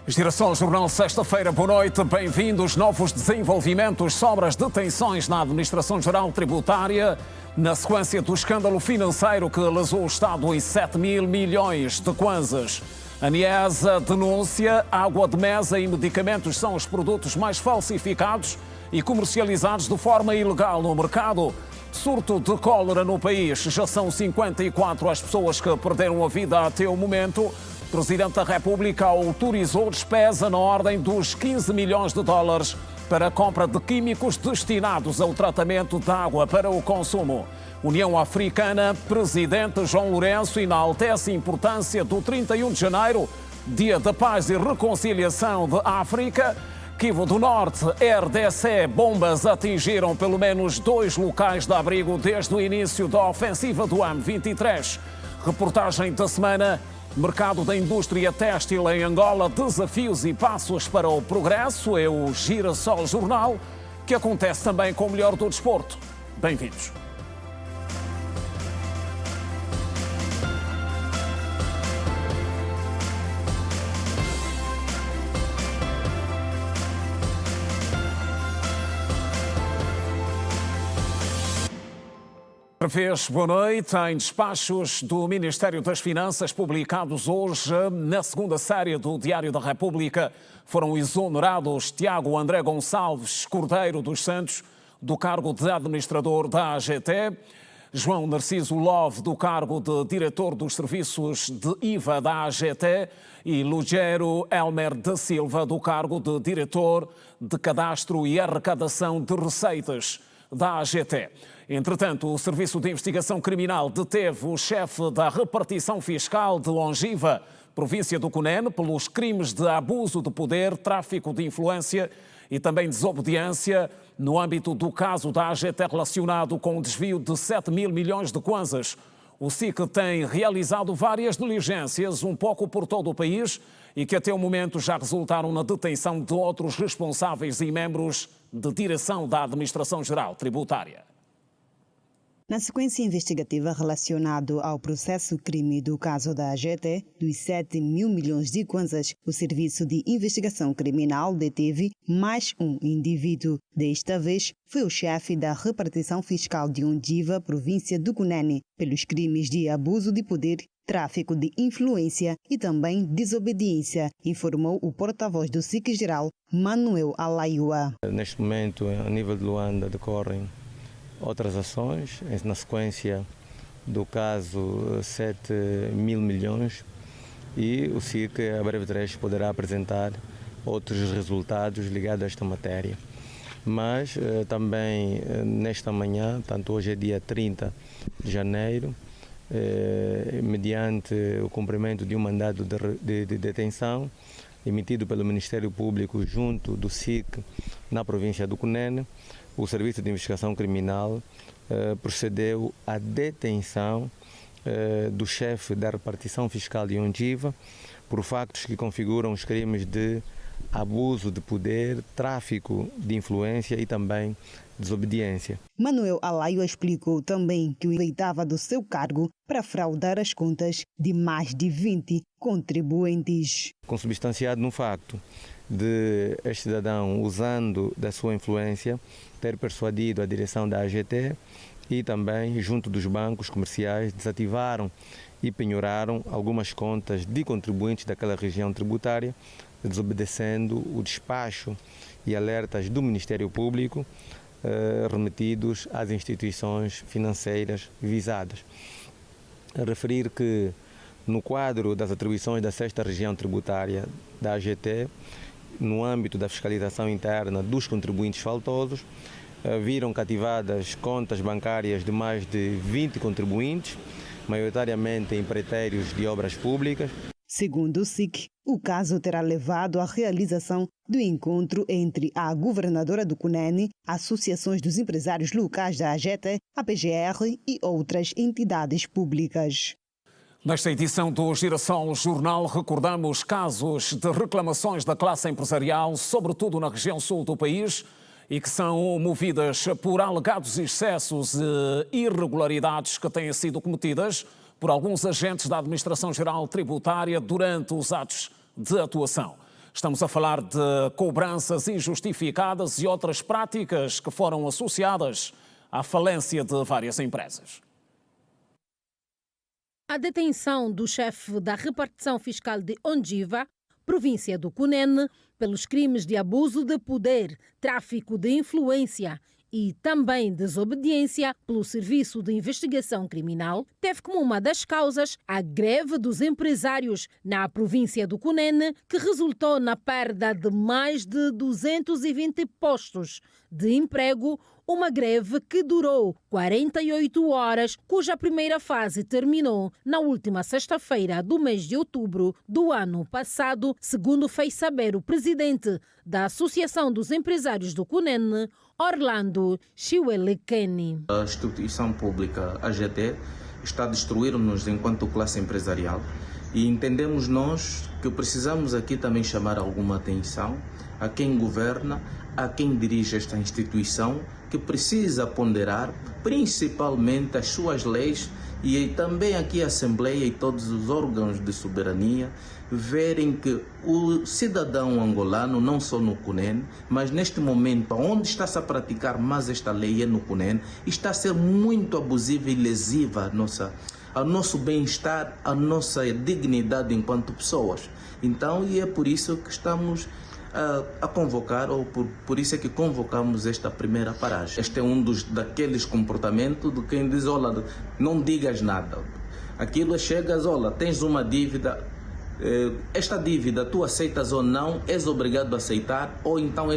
Girassol Jornal, sexta-feira, boa noite, bem-vindos. Novos desenvolvimentos sobre as detenções na Administração-Geral Tributária, na sequência do escândalo financeiro que lesou o Estado em 7 mil milhões de kwanzas. A Niesa denuncia água de mesa e medicamentos são os produtos mais falsificados e comercializados de forma ilegal no mercado. Surto de cólera no país, já são 54 as pessoas que perderam a vida até o momento. O Presidente da República autorizou despesa na ordem dos 15 milhões de dólares para a compra de químicos destinados ao tratamento de água para o consumo. União Africana, Presidente João Lourenço enaltece a importância do 31 de janeiro, Dia da Paz e Reconciliação de África. Kivu do Norte, RDC, bombas atingiram pelo menos 2 locais de abrigo desde o início da ofensiva do M23. Reportagem da semana. Mercado da indústria têxtil em Angola, desafios e passos para o progresso. É o Girassol Jornal, que acontece também com o melhor do desporto. Bem-vindos. Outra vez, boa noite. Em despachos do Ministério das Finanças, publicados hoje na segunda série do Diário da República, foram exonerados Tiago André Gonçalves Cordeiro dos Santos do cargo de administrador da AGT, João Narciso Love do cargo de diretor dos serviços de IVA da AGT e Lugero Elmer da Silva do cargo de diretor de cadastro e arrecadação de receitas da AGT. Entretanto, o Serviço de Investigação Criminal deteve o chefe da repartição fiscal de Longiva, província do Cunene, pelos crimes de abuso de poder, tráfico de influência e também desobediência no âmbito do caso da AGT relacionado com o desvio de 7 mil milhões de kwanzas. O SIC tem realizado várias diligências, um pouco por todo o país, e que até o momento já resultaram na detenção de outros responsáveis e membros de direção da Administração-Geral Tributária. Na sequência investigativa relacionada ao processo crime do caso da AGT, dos 7 mil milhões de kwanzas, o Serviço de Investigação Criminal deteve mais um indivíduo. Desta vez, foi o chefe da repartição fiscal de Longiva, província do Cunene, pelos crimes de abuso de poder, tráfico de influência e também desobediência, informou o porta-voz do SIC-Geral, Manuel Alaiua. Neste momento, a nível de Luanda, decorrem outras ações, na sequência do caso 7 mil milhões, e o SIC, a breve trecho, poderá apresentar outros resultados ligados a esta matéria. Mas também nesta manhã, tanto hoje é dia 30 de janeiro, mediante o cumprimento de um mandado de detenção emitido pelo Ministério Público junto do SIC na província do Cunene, o Serviço de Investigação Criminal procedeu à detenção do chefe da repartição fiscal de Longiva por factos que configuram os crimes de abuso de poder, tráfico de influência e também desobediência. Manuel Alaio explicou também que o eleitava do seu cargo para fraudar as contas de mais de 20 contribuintes. Consubstanciado no facto de este cidadão, usando da sua influência, ter persuadido a direção da AGT e também, junto dos bancos comerciais, desativaram e penhoraram algumas contas de contribuintes daquela região tributária, desobedecendo o despacho e alertas do Ministério Público remetidos às instituições financeiras visadas. A referir que, no quadro das atribuições da 6ª Região Tributária da AGT, no âmbito da fiscalização interna dos contribuintes faltosos, viram cativadas contas bancárias de mais de 20 contribuintes, maioritariamente em empreiteiros de obras públicas. Segundo o SIC, o caso terá levado à realização do encontro entre a governadora do Cunene, associações dos empresários locais da AGT, a PGR e outras entidades públicas. Nesta edição do Girassol Jornal, recordamos casos de reclamações da classe empresarial, sobretudo na região sul do país, e que são movidas por alegados excessos e irregularidades que têm sido cometidas por alguns agentes da Administração-Geral Tributária durante os atos de atuação. Estamos a falar de cobranças injustificadas e outras práticas que foram associadas à falência de várias empresas. A detenção do chefe da repartição fiscal de Ondjiva, província do Cunene, pelos crimes de abuso de poder, tráfico de influência e também desobediência pelo Serviço de Investigação Criminal, teve como uma das causas a greve dos empresários na província do Cunene, que resultou na perda de mais de 220 postos de emprego, uma greve que durou 48 horas, cuja primeira fase terminou na última sexta-feira do mês de outubro do ano passado, segundo fez saber o presidente da Associação dos Empresários do Cunene, Orlando Chiwelekeni. A instituição pública AGT está a destruir-nos enquanto classe empresarial e entendemos nós que precisamos aqui também chamar alguma atenção a quem governa, a quem dirige esta instituição, que precisa ponderar principalmente as suas leis e também aqui a Assembleia e todos os órgãos de soberania verem que o cidadão angolano, não só no Cunene, mas neste momento onde está-se a praticar mais esta lei é no Cunene, está a ser muito abusiva e lesiva ao nosso bem-estar, à nossa dignidade enquanto pessoas. Então, e é por isso que estamos a convocar, ou por isso é que convocamos esta primeira paragem. Este é um daqueles comportamentos de quem diz, olha, não digas nada. Aquilo chegas, olha, tens uma dívida, esta dívida tu aceitas ou não, és obrigado a aceitar, ou então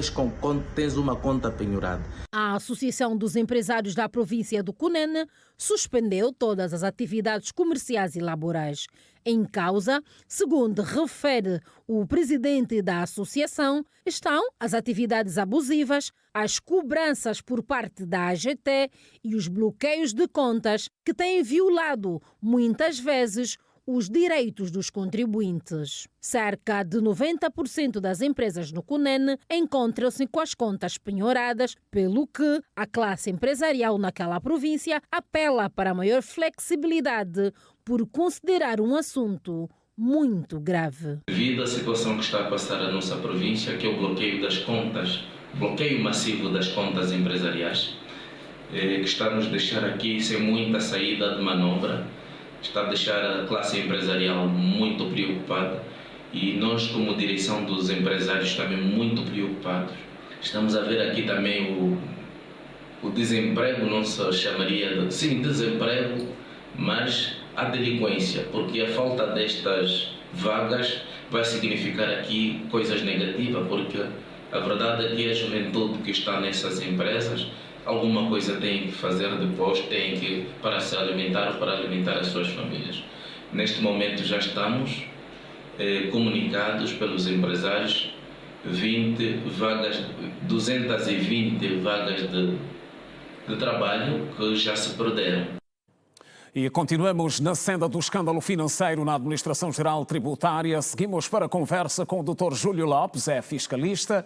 tens uma conta penhorada. A Associação dos Empresários da província do Cunene suspendeu todas as atividades comerciais e laborais. Em causa, segundo refere o presidente da associação, estão as atividades abusivas, as cobranças por parte da AGT e os bloqueios de contas que têm violado muitas vezes os direitos dos contribuintes. Cerca de 90% das empresas no Cunene encontram-se com as contas penhoradas, pelo que a classe empresarial naquela província apela para maior flexibilidade por considerar um assunto muito grave. Devido à situação que está a passar a nossa província, que é o bloqueio das contas, bloqueio massivo das contas empresariais, que está a nos deixar aqui sem muita saída de manobra, está a deixar a classe empresarial muito preocupada e nós, como direção dos empresários, também muito preocupados. Estamos a ver aqui também o desemprego, não se chamaria de desemprego, mas a delinquência, porque a falta destas vagas vai significar aqui coisas negativas, porque a verdade é que a juventude que está nessas empresas alguma coisa tem que fazer depois, tem que para se alimentar ou para alimentar as suas famílias. Neste momento já estamos comunicados pelos empresários 220 vagas de trabalho que já se perderam. E continuamos na senda do escândalo financeiro na Administração Geral Tributária. Seguimos para a conversa com o Dr. Júlio Lopes, é fiscalista.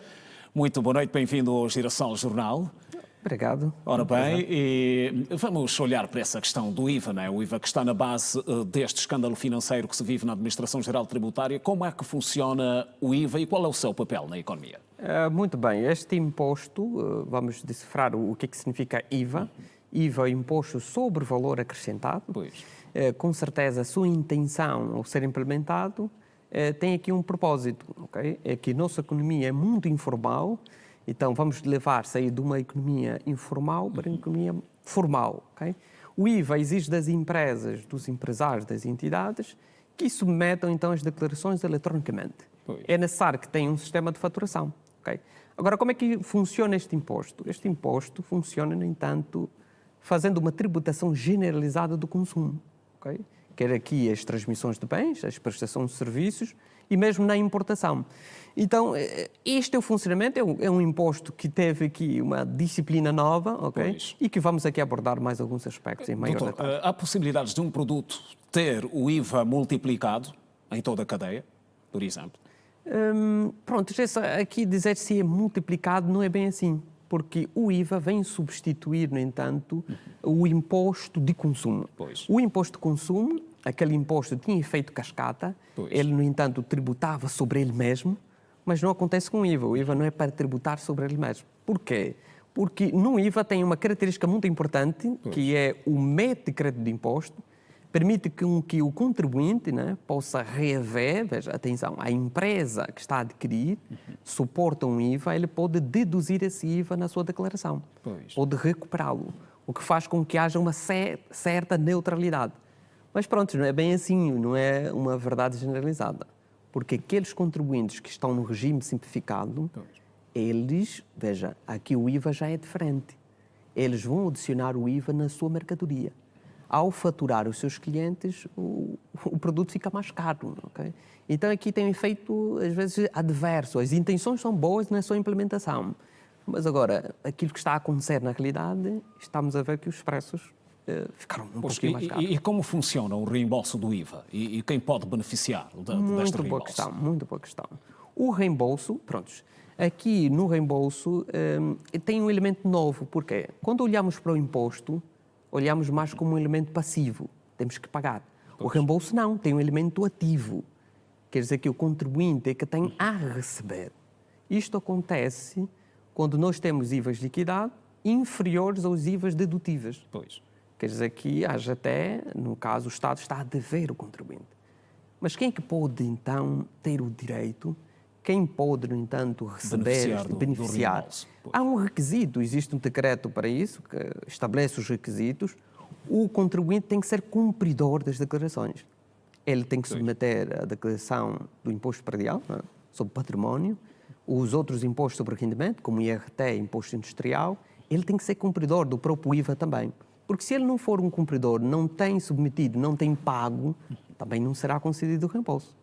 Muito boa noite, bem-vindo ao Girassol Jornal. Obrigado. Ora bem, e vamos olhar para essa questão do IVA, não é? O IVA que está na base deste escândalo financeiro que se vive na Administração Geral Tributária. Como é que funciona o IVA e qual é o seu papel na economia? Muito bem, este imposto, vamos decifrar o que significa IVA. IVA é o imposto sobre valor acrescentado. Pois. Com certeza, a sua intenção ao ser implementado tem aqui um propósito. Okay? É que a nossa economia é muito informal, então vamos sair de uma economia informal para uma economia formal. Okay? O IVA exige das empresas, dos empresários, das entidades, que submetam então as declarações eletronicamente. Pois. É necessário que tenham um sistema de faturação. Okay? Agora, como é que funciona este imposto? Este imposto funciona, no entanto, fazendo uma tributação generalizada do consumo. Okay? Quer aqui as transmissões de bens, as prestações de serviços e mesmo na importação. Então, este é o funcionamento, é um imposto que teve aqui uma disciplina nova, ok? E que vamos aqui abordar mais alguns aspectos em maior detalhe. Há possibilidades de um produto ter o IVA multiplicado em toda a cadeia, por exemplo? Pronto, aqui dizer se é multiplicado não é bem assim, porque o IVA vem substituir, no entanto, o imposto de consumo. Pois. O imposto de consumo, aquele imposto tinha efeito cascata, ele, no entanto, tributava sobre ele mesmo, mas não acontece com o IVA. O IVA não é para tributar sobre ele mesmo. Porquê? Porque no IVA tem uma característica muito importante, que é o método de crédito de imposto, permite que o contribuinte, né, possa reaver, veja, atenção, a empresa que está a adquirir suporta um IVA, ele pode deduzir esse IVA na sua declaração, pode recuperá-lo, o que faz com que haja uma certa neutralidade. Mas pronto, não é bem assim, não é uma verdade generalizada, porque aqueles contribuintes que estão no regime simplificado, eles, veja, aqui o IVA já é diferente, eles vão adicionar o IVA na sua mercadoria. Ao faturar os seus clientes, o produto fica mais caro. Okay? Então, aqui tem um efeito, às vezes, adverso. As intenções são boas na sua implementação. Mas, agora, aquilo que está a acontecer na realidade, estamos a ver que os preços ficaram um pouquinho mais caros. E como funciona o reembolso do IVA? E quem pode beneficiar deste reembolso? Muito boa questão. O reembolso, prontos, aqui no reembolso tem um elemento novo. Porque quando olhamos para o imposto, olhamos mais como um elemento passivo, temos que pagar. O reembolso não, tem um elemento ativo. Quer dizer que o contribuinte é que tem a receber. Isto acontece quando nós temos IVAs liquidados inferiores aos IVAs dedutíveis. Quer dizer que haja até, no caso, o Estado está a dever o contribuinte. Mas quem é que pode, então, ter o direito? Quem pode, no entanto, receber, beneficiar? Há um requisito, existe um decreto para isso, que estabelece os requisitos. O contribuinte tem que ser cumpridor das declarações. Ele tem que submeter a declaração do imposto predial, sobre património, os outros impostos sobre rendimento, como IRT, imposto industrial. Ele tem que ser cumpridor do próprio IVA também. Porque se ele não for um cumpridor, não tem submetido, não tem pago, também não será concedido o reembolso.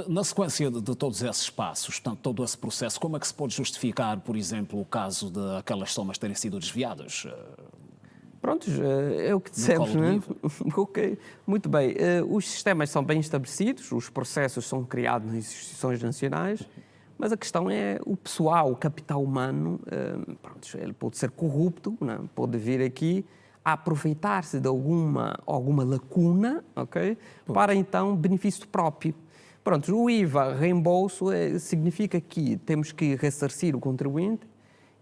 Na sequência de todos esses passos, todo esse processo, como é que se pode justificar, por exemplo, o caso de aquelas somas terem sido desviadas? Prontos, é o que dissemos, não é? Ok, muito bem. Os sistemas são bem estabelecidos, os processos são criados nas instituições nacionais, mas a questão é o pessoal, o capital humano, pronto, ele pode ser corrupto, não é? Pode vir aqui a aproveitar-se de alguma lacuna, ok? Para então benefício próprio. Pronto, o IVA reembolso significa que temos que ressarcir o contribuinte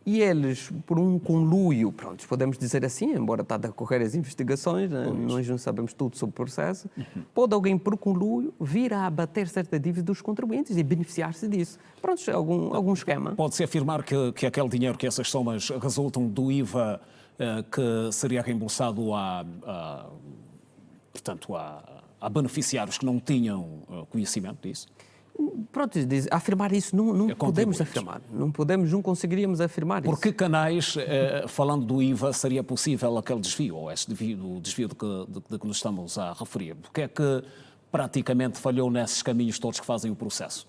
e eles, por um conluio, pronto, podemos dizer assim, embora está a decorrer as investigações, né? Nós não sabemos tudo sobre o processo, pode alguém, por conluio, vir a abater certa dívida dos contribuintes e beneficiar-se disso. Pronto, algum esquema. Pode-se afirmar que aquele dinheiro, que essas somas resultam do IVA que seria reembolsado portanto, a beneficiários que não tinham conhecimento disso? Pronto, afirmar isso não podemos afirmar. Não conseguiríamos afirmar isso. Por que canais, falando do IVA, seria possível aquele desvio, ou esse desvio de que nos estamos a referir? Porque é que praticamente falhou nesses caminhos todos que fazem o processo?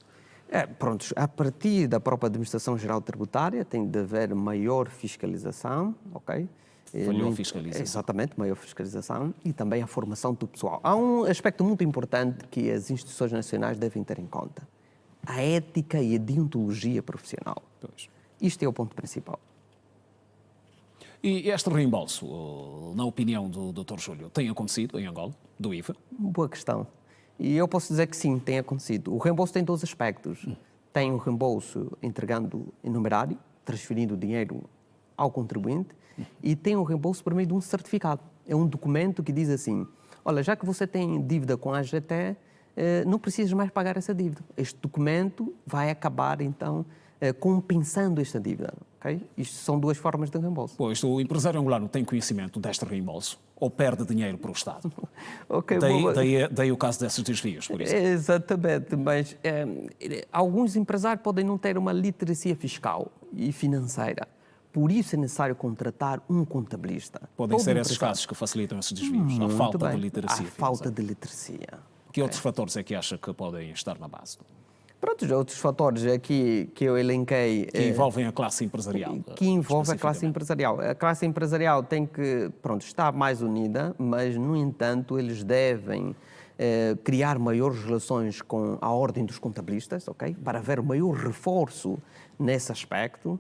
Pronto, a partir da própria Administração Geral Tributária tem de haver maior fiscalização, ok? Falhou a fiscalização. Exatamente, maior fiscalização e também a formação do pessoal. Há um aspecto muito importante que as instituições nacionais devem ter em conta. A ética e a deontologia profissional. Isto é o ponto principal. E este reembolso, na opinião do Dr. Júlio, tem acontecido em Angola, do IVA? Boa questão. E eu posso dizer que sim, tem acontecido. O reembolso tem dois aspectos. Tem o reembolso entregando em numerário, transferindo o dinheiro ao contribuinte, e tem o reembolso por meio de um certificado. É um documento que diz assim, olha, já que você tem dívida com a AGT, não precisas mais pagar essa dívida. Este documento vai acabar, então, compensando esta dívida. Okay? Isto são duas formas de reembolso. Pois, o empresário angolano tem conhecimento deste reembolso ou perde dinheiro para o Estado? Okay, daí o caso desses desvios, por exemplo. Exatamente, mas alguns empresários podem não ter uma literacia fiscal e financeira. Por isso é necessário contratar um contabilista. Podem ser esses casos que facilitam esses desvios, a falta de literacia. A falta de literacia. Que outros fatores é que acha que podem estar na base? Pronto, outros fatores aqui que eu elenquei... Que envolvem a classe empresarial. Que envolve a classe empresarial. A classe empresarial tem que, estar mais unida, mas, no entanto, eles devem criar maiores relações com a ordem dos contabilistas, ok? Para haver maior reforço nesse aspecto.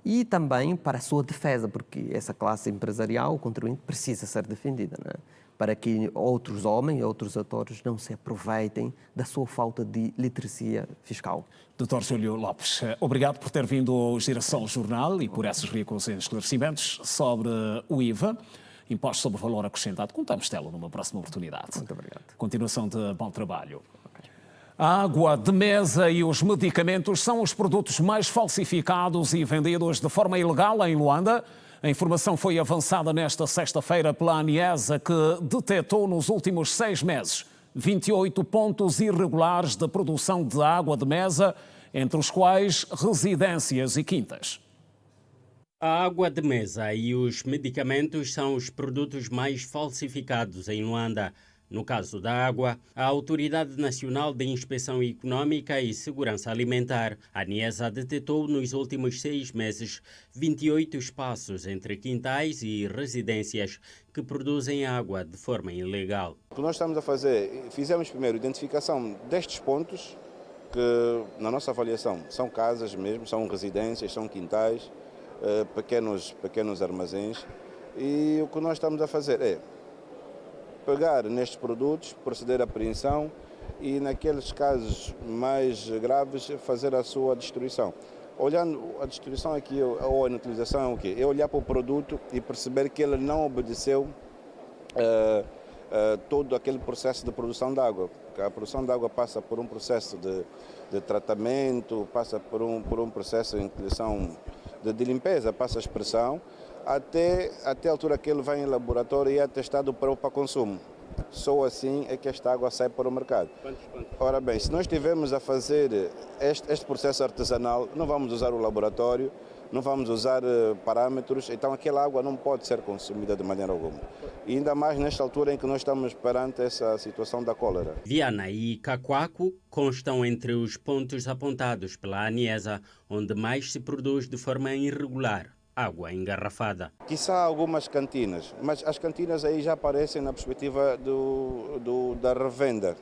E também para a sua defesa, porque essa classe empresarial, o contribuinte, precisa ser defendida, não é? para que outros homens, outros atores não se aproveitem da sua falta de literacia fiscal. Dr. Júlio Lopes, obrigado por ter vindo ao Girassol Jornal e por esses ricos esclarecimentos sobre o IVA, Imposto sobre o Valor Acrescentado. Contamos tê-lo numa próxima oportunidade. Muito obrigado. Continuação de bom trabalho. A água de mesa e os medicamentos são os produtos mais falsificados e vendidos de forma ilegal em Luanda. A informação foi avançada nesta sexta-feira pela ANIESA, que detectou nos últimos 6 meses 28 pontos irregulares de produção de água de mesa, entre os quais residências e quintas. A água de mesa e os medicamentos são os produtos mais falsificados em Luanda. No caso da água, a Autoridade Nacional de Inspeção Econômica e Segurança Alimentar, a ANIESA, detectou nos últimos 6 meses 28 espaços entre quintais e residências que produzem água de forma ilegal. O que nós estamos a fazer, fizemos primeiro identificação destes pontos, que na nossa avaliação são casas mesmo, são residências, são quintais, pequenos armazéns, e o que nós estamos a fazer é pegar nestes produtos, proceder à apreensão e, naqueles casos mais graves, fazer a sua destruição. Olhando a destruição aqui ou a inutilização é o quê? É olhar para o produto e perceber que ele não obedeceu todo aquele processo de produção de água. Porque a produção de água passa por um processo de tratamento, passa por um processo de limpeza, passa a expressão, até a altura que ele vai em laboratório e é testado para consumo. Só assim é que esta água sai para o mercado. Ora bem, se nós estivermos a fazer este processo artesanal, não vamos usar o laboratório, não vamos usar parâmetros, então aquela água não pode ser consumida de maneira alguma. E ainda mais nesta altura em que nós estamos perante essa situação da cólera. Viana e Cacoaco constam entre os pontos apontados pela ANIESA, onde mais se produz de forma irregular água engarrafada. Quiçá algumas cantinas, mas as cantinas aí já aparecem na perspectiva da revenda.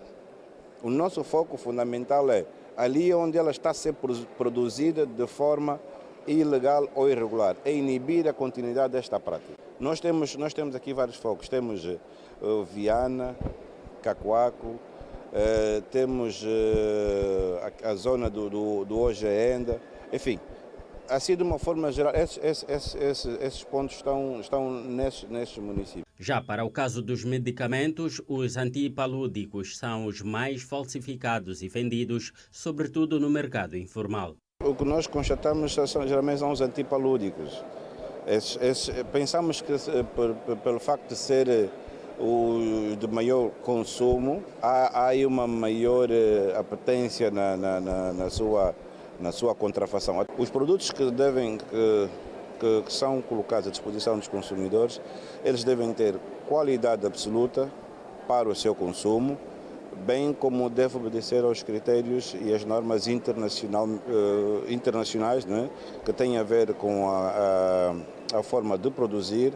O nosso foco fundamental é ali onde ela está a ser produzida de forma ilegal ou irregular, é inibir a continuidade desta prática. Nós temos aqui vários focos, temos Viana, Cacoaco, temos a zona do Hoje Ainda, enfim. Assim, de uma forma geral, esses pontos estão nestes municípios. Já para o caso dos medicamentos, os antipalúdicos são os mais falsificados e vendidos, sobretudo no mercado informal. O que nós constatamos geralmente são os antipalúdicos. Pensamos que, pelo facto de ser o de maior consumo, há aí uma maior apetência na sua contrafação. Os produtos que são colocados à disposição dos consumidores, eles devem ter qualidade absoluta para o seu consumo, bem como deve obedecer aos critérios e às normas internacionais, né, que têm a ver com a forma de produzir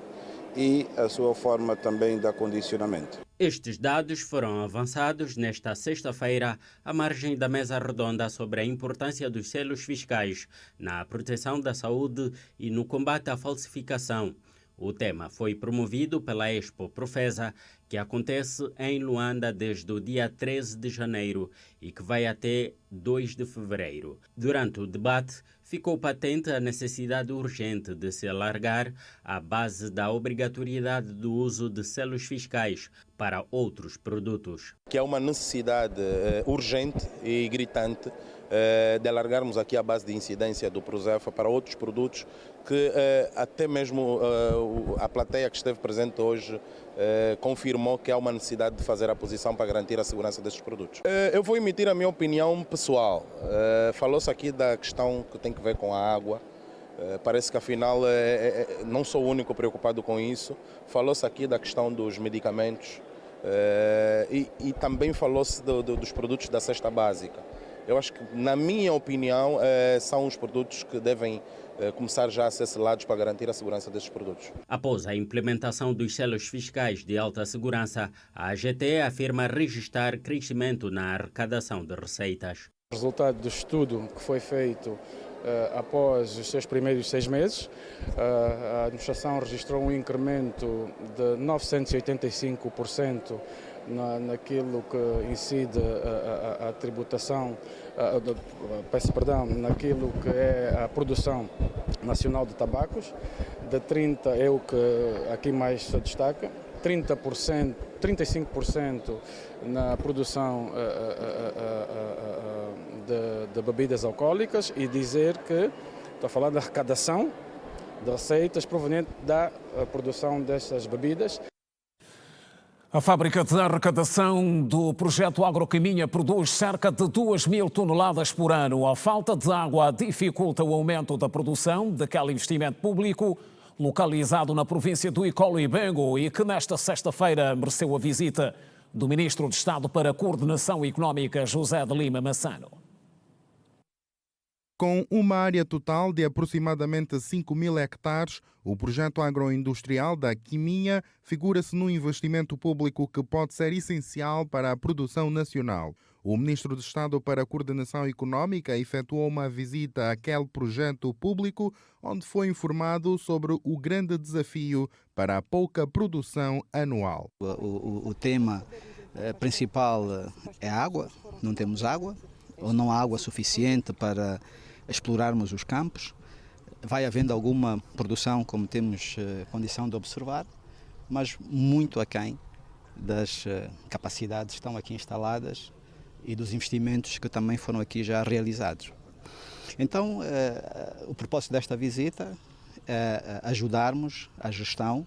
e a sua forma também de acondicionamento. Estes dados foram avançados nesta sexta-feira à margem da mesa redonda sobre a importância dos selos fiscais na proteção da saúde e no combate à falsificação. O tema foi promovido pela Expo Profesa, que acontece em Luanda desde o dia 13 de janeiro e que vai até 2 de fevereiro. Durante o debate, ficou patente a necessidade urgente de se alargar a base da obrigatoriedade do uso de selos fiscais para outros produtos. Que é uma necessidade urgente e gritante de alargarmos aqui a base de incidência do Prosefa para outros produtos que até mesmo a plateia que esteve presente hoje confirmou que há uma necessidade de fazer a posição para garantir a segurança destes produtos. Eu vou emitir a minha opinião pessoal. Falou-se aqui da questão que tem que ver com a água. Parece que afinal não sou o único preocupado com isso. Falou-se aqui da questão dos medicamentos e também falou-se dos produtos da cesta básica. Eu acho que, na minha opinião, são os produtos que devem começar já a ser selados para garantir a segurança destes produtos. Após a implementação dos selos fiscais de alta segurança, a AGT afirma registrar crescimento na arrecadação de receitas. O resultado do estudo que foi feito após os seus primeiros 6 meses. A administração registrou um incremento de 985% naquilo que incide a tributação, naquilo que é a produção nacional de tabacos. De 30% é o que aqui mais se destaca, 35% na produção de bebidas alcoólicas, e dizer que estou a falar da arrecadação de receitas provenientes da produção dessas bebidas. A fábrica de arrecadação do projeto Agrocaminha produz cerca de 2.000 toneladas por ano. A falta de água dificulta o aumento da produção daquele investimento público localizado na província do Icolo-Ibengo e que nesta sexta-feira mereceu a visita do Ministro de Estado para a Coordenação Económica, José de Lima Massano. Com uma área total de aproximadamente 5.000 hectares, o projeto agroindustrial da Quiminha figura-se num investimento público que pode ser essencial para a produção nacional. O Ministro de Estado para a Coordenação Económica efetuou uma visita àquele projeto público, onde foi informado sobre o grande desafio para a pouca produção anual. O tema principal é a água. Não temos água, ou não há água suficiente para explorarmos os campos. Vai havendo alguma produção, como temos condição de observar, mas muito aquém das capacidades que estão aqui instaladas e dos investimentos que também foram aqui já realizados. Então, o propósito desta visita é ajudarmos a gestão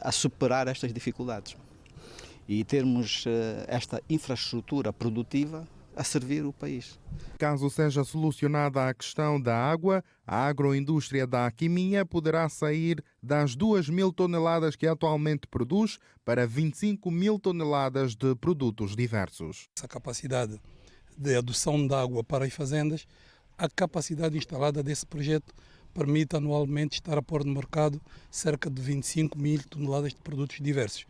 a superar estas dificuldades e termos esta infraestrutura produtiva a servir o país. Caso seja solucionada a questão da água, a agroindústria da Quiminha poderá sair das 2.000 toneladas que atualmente produz para 25.000 toneladas de produtos diversos. Essa capacidade de adoção de água para as fazendas, a capacidade instalada desse projeto permite anualmente estar a pôr no mercado cerca de 25.000 toneladas de produtos diversos.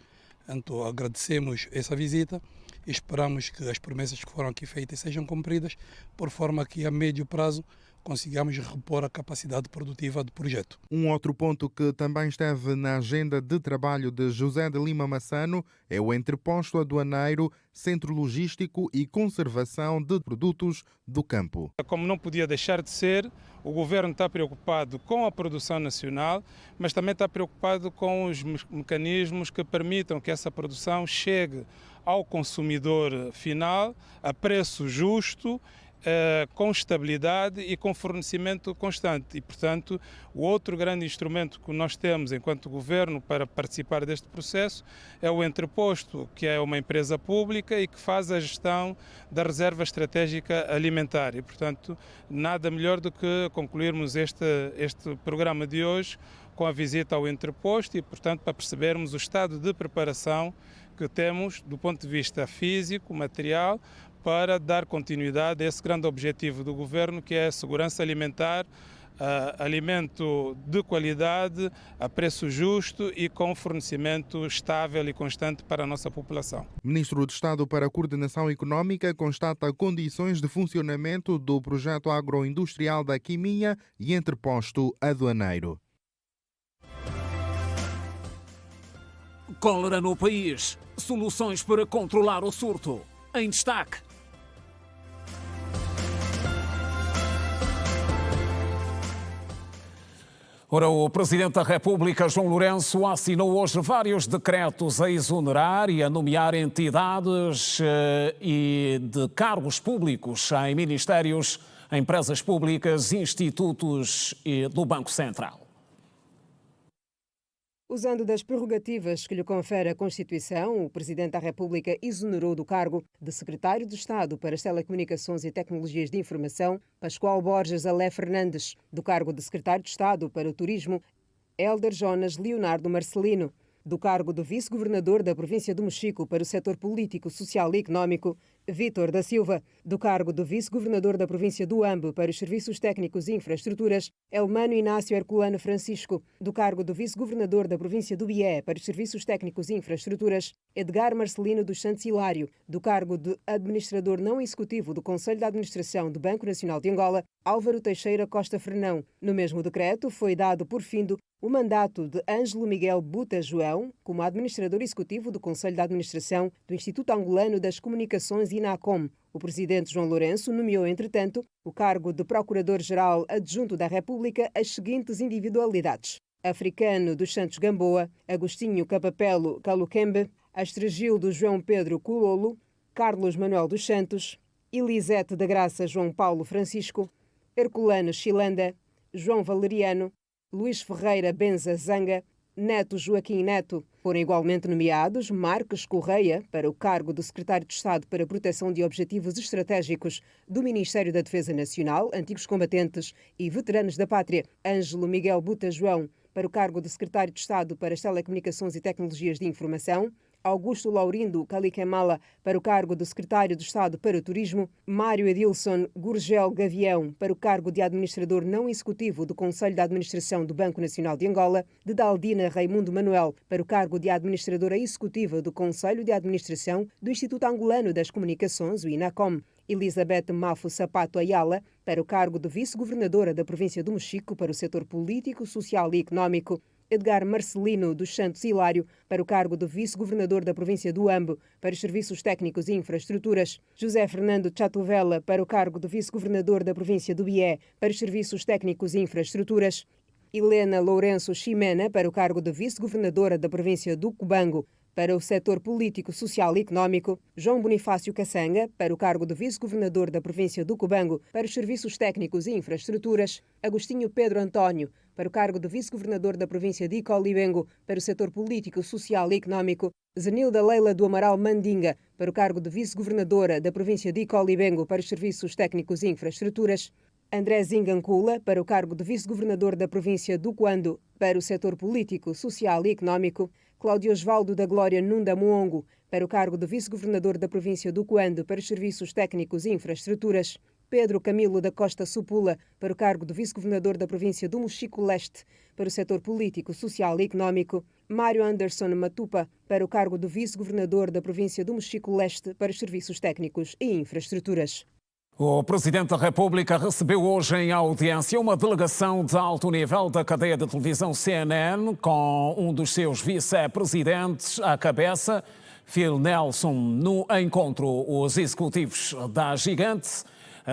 Então, agradecemos essa visita e esperamos que as promessas que foram aqui feitas sejam cumpridas, por forma que a médio prazo consigamos repor a capacidade produtiva do projeto. Um outro ponto que também esteve na agenda de trabalho de José de Lima Massano é o entreposto aduaneiro, centro logístico e conservação de produtos do campo. Como não podia deixar de ser, o governo está preocupado com a produção nacional, mas também está preocupado com os mecanismos que permitam que essa produção chegue ao consumidor final a preço justo, com estabilidade e com fornecimento constante. E, portanto, o outro grande instrumento que nós temos enquanto governo para participar deste processo é o Entreposto, que é uma empresa pública e que faz a gestão da reserva estratégica alimentar. E, portanto, nada melhor do que concluirmos este programa de hoje com a visita ao Entreposto e, portanto, para percebermos o estado de preparação que temos do ponto de vista físico, material, para dar continuidade a esse grande objetivo do governo, que é a segurança alimentar, alimento de qualidade, a preço justo e com fornecimento estável e constante para a nossa população. O Ministro de Estado para a Coordenação Económica constata condições de funcionamento do projeto agroindustrial da Quiminha e entreposto aduaneiro. Cólera no país. Soluções para controlar o surto. Em destaque. Ora, o Presidente da República, João Lourenço, assinou hoje vários decretos a exonerar e a nomear entidades e de cargos públicos em ministérios, empresas públicas, institutos e do Banco Central. Usando das prerrogativas que lhe confere a Constituição, o Presidente da República exonerou do cargo de Secretário de Estado para as Telecomunicações e Tecnologias de Informação, Pascoal Borges Alé Fernandes, do cargo de Secretário de Estado para o Turismo, Hélder Jonas Leonardo Marcelino, do cargo de Vice-Governador da Província do Mochico para o setor político, social e económico, Vítor da Silva. Do cargo de vice-governador da província do Ambo para os Serviços Técnicos e Infraestruturas, Elmano Inácio Herculano Francisco. Do cargo de vice-governador da província do Bié para os Serviços Técnicos e Infraestruturas, Edgar Marcelino dos Santos Hilário. Do cargo de administrador não executivo do Conselho de Administração do Banco Nacional de Angola, Álvaro Teixeira Costa Fernão. No mesmo decreto, foi dado por findo o mandato de Ângelo Miguel Buta João como administrador executivo do Conselho de Administração do Instituto Angolano das Comunicações INACOM. O presidente João Lourenço nomeou, entretanto, o cargo de Procurador-Geral Adjunto da República as seguintes individualidades: Africano dos Santos Gamboa, Agostinho Capapelo Calukembe, Astragildo João Pedro Culolo, Carlos Manuel dos Santos, Elisete da Graça João Paulo Francisco, Herculano Chilanda, João Valeriano, Luís Ferreira Benza Zanga, Neto Joaquim Neto. Foram igualmente nomeados Marques Correia para o cargo de Secretário de Estado para a Proteção de Objetivos Estratégicos do Ministério da Defesa Nacional, Antigos Combatentes e Veteranos da Pátria, Ângelo Miguel Buta João para o cargo de Secretário de Estado para as Telecomunicações e Tecnologias de Informação, Augusto Laurindo Caliquemala para o cargo de Secretário de Estado para o Turismo, Mário Edilson Gurgel Gavião para o cargo de Administrador não Executivo do Conselho de Administração do Banco Nacional de Angola, Dedaldina Raimundo Manuel para o cargo de Administradora Executiva do Conselho de Administração do Instituto Angolano das Comunicações, o INACOM, Elizabeth Mafo Sapato Ayala para o cargo de Vice-Governadora da província do Mochico para o setor político, social e económico, Edgar Marcelino dos Santos Hilário para o cargo de vice-governador da província do Ambo para os Serviços Técnicos e Infraestruturas, José Fernando Chatuvela para o cargo de vice-governador da província do Bié para os Serviços Técnicos e Infraestruturas, Helena Lourenço Ximena para o cargo de vice-governadora da província do Cubango para o setor político, social e económico, João Bonifácio Caçanga para o cargo de vice-governador da província do Cubango para os Serviços Técnicos e Infraestruturas, Agostinho Pedro António para o cargo de vice-governador da província de Icolibengo para o setor político, social e económico, Zenilda Leila do Amaral Mandinga para o cargo de vice-governadora da província de Icolibengo para os Serviços Técnicos e Infraestruturas, André Zingancula para o cargo de vice-governador da província do Cuando para o setor político, social e económico, Cláudio Osvaldo da Glória Nunda Muongo para o cargo de vice-governador da província do Cuando para os Serviços Técnicos e Infraestruturas, Pedro Camilo da Costa Supula para o cargo de vice-governador da província do Mochico Leste para o setor político, social e económico, Mário Anderson Matupa para o cargo de vice-governador da província do Mochico Leste para os Serviços Técnicos e Infraestruturas. O Presidente da República recebeu hoje em audiência uma delegação de alto nível da cadeia de televisão CNN, com um dos seus vice-presidentes à cabeça, Phil Nelson. No encontro, os executivos da gigante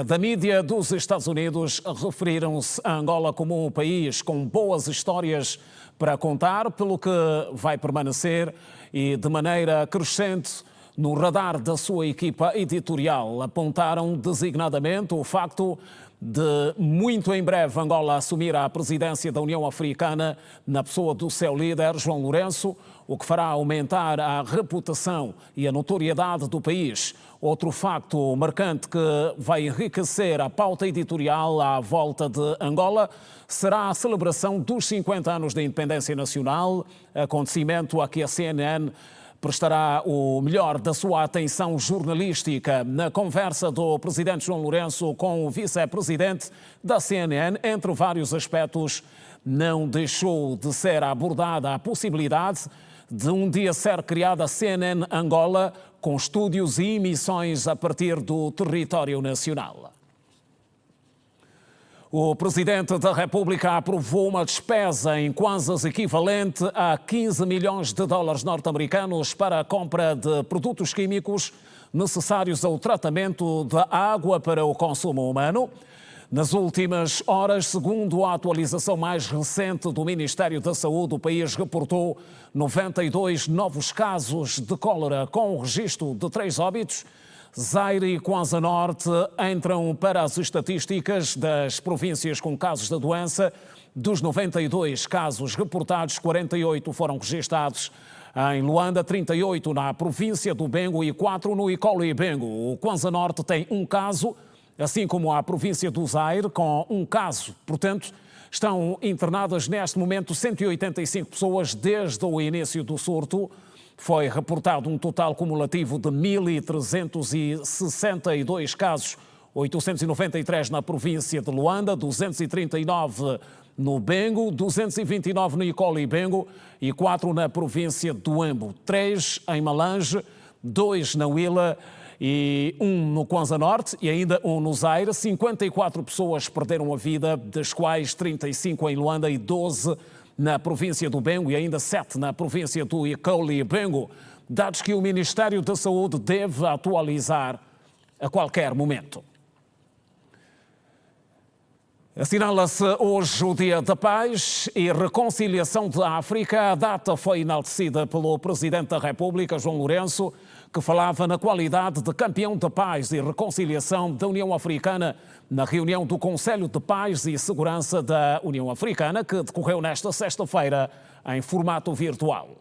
da mídia dos Estados Unidos referiram-se a Angola como um país com boas histórias para contar, pelo que vai permanecer e de maneira crescente no radar da sua equipa editorial. Apontaram designadamente o facto de, muito em breve, Angola assumir a presidência da União Africana na pessoa do seu líder, João Lourenço, o que fará aumentar a reputação e a notoriedade do país. Outro facto marcante que vai enriquecer a pauta editorial à volta de Angola será a celebração dos 50 anos da independência nacional, acontecimento a que a CNN prestará o melhor da sua atenção jornalística. Na conversa do presidente João Lourenço com o vice-presidente da CNN, entre vários aspectos, não deixou de ser abordada a possibilidade de um dia ser criada a CNN Angola, com estúdios e emissões a partir do território nacional. O Presidente da República aprovou uma despesa em kwanzas equivalente a 15 milhões de dólares norte-americanos para a compra de produtos químicos necessários ao tratamento da água para o consumo humano. Nas últimas horas, segundo a atualização mais recente do Ministério da Saúde, o país reportou 92 novos casos de cólera, com o registro de 3 óbitos. Zaire e Kwanza Norte entram para as estatísticas das províncias com casos da doença. Dos 92 casos reportados, 48 foram registados em Luanda, 38 na província do Bengo e 4 no Icolo e Bengo. O Kwanza Norte tem um caso, assim como a província do Zaire, com um caso. Portanto, estão internadas neste momento 185 pessoas desde o início do surto. Foi reportado um total cumulativo de 1.362 casos, 893 na província de Luanda, 239 no Bengo, 229 no Icole e Bengo e 4 na província do Embu, 3 em Malange, 2 na Huila e 1 no Kwanza Norte e ainda 1 no Zaire. 54 pessoas perderam a vida, das quais 35 em Luanda e 12 na província do Bengo e ainda 7 na província do Icole e Bengo. Dados que o Ministério da Saúde deve atualizar a qualquer momento. Assinala-se hoje o Dia da Paz e Reconciliação da África. A data foi enaltecida pelo Presidente da República, João Lourenço, que falava na qualidade de campeão da paz e reconciliação da União Africana na reunião do Conselho de Paz e Segurança da União Africana, que decorreu nesta sexta-feira em formato virtual.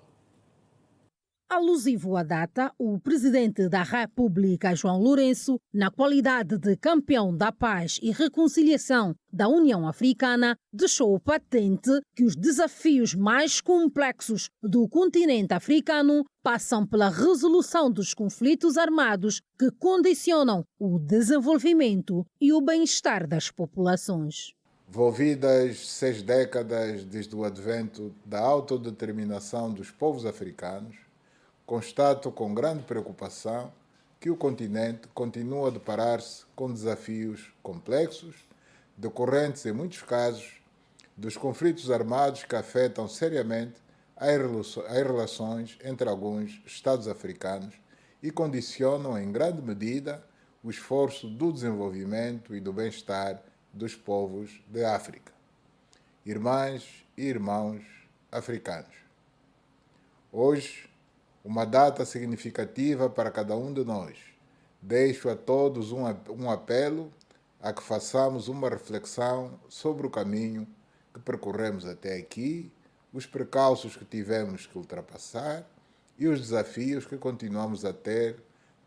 Alusivo à data, o Presidente da República, João Lourenço, na qualidade de campeão da paz e reconciliação da União Africana, deixou patente que os desafios mais complexos do continente africano passam pela resolução dos conflitos armados que condicionam o desenvolvimento e o bem-estar das populações. Envolvidas 6 décadas desde o advento da autodeterminação dos povos africanos, constato com grande preocupação que o continente continua a deparar-se com desafios complexos, decorrentes, em muitos casos, dos conflitos armados que afetam seriamente as relações entre alguns Estados africanos e condicionam, em grande medida, o esforço do desenvolvimento e do bem-estar dos povos de África. Irmãs e irmãos africanos. Hoje, uma data significativa para cada um de nós. Deixo a todos um apelo a que façamos uma reflexão sobre o caminho que percorremos até aqui, os precalços que tivemos que ultrapassar e os desafios que continuamos a ter